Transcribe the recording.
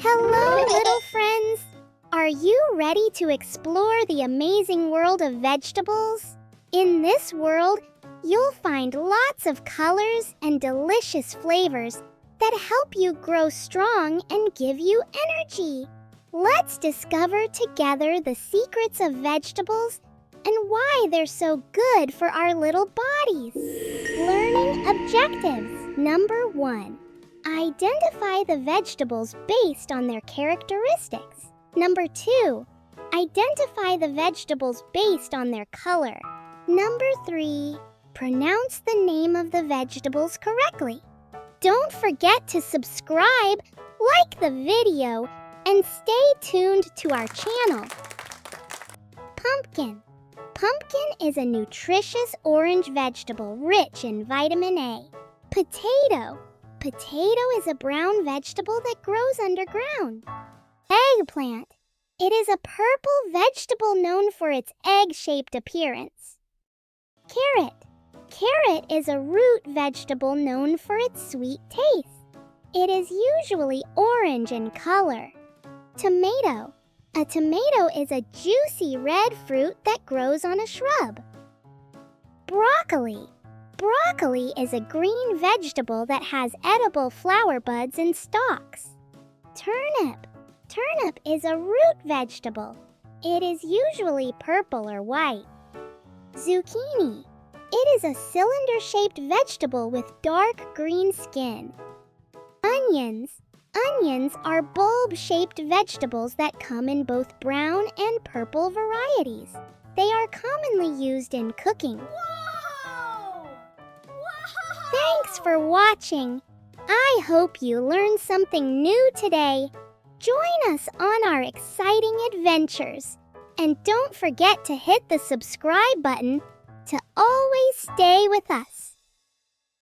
Hello, little friends! Are you ready to explore the amazing world of vegetables? In this world, you'll find lots of colors and delicious flavors that help you grow strong and give you energy. Let's discover together the secrets of vegetables and why they're so good for our little bodies. Learning objectives. Number 1. Identify the vegetables based on their characteristics. Number 2. Identify the vegetables based on their color. Number 3. Pronounce the name of the vegetables correctly. Don't forget to subscribe, like the video, and stay tuned to our channel. Pumpkin. Pumpkin is a nutritious orange vegetable rich in vitamin A. Potato. Potato is a brown vegetable that grows underground. Eggplant. It is a purple vegetable known for its egg-shaped appearance. Carrot. Carrot is a root vegetable known for its sweet taste. It is usually orange in color. Tomato. A tomato is a juicy red fruit that grows on a shrub. Broccoli. Broccoli is a green vegetable that has edible flower buds and stalks. Turnip. Turnip is a root vegetable. It is usually purple or white. Zucchini. It is a cylinder-shaped vegetable with dark green skin. Onions. Onions are bulb-shaped vegetables that come in both brown and purple varieties. They are commonly used in cooking. Whoa! Whoa! Thanks for watching. I hope you learned something new today. Join us on our exciting adventures. And don't forget to hit the subscribe button to always stay with us.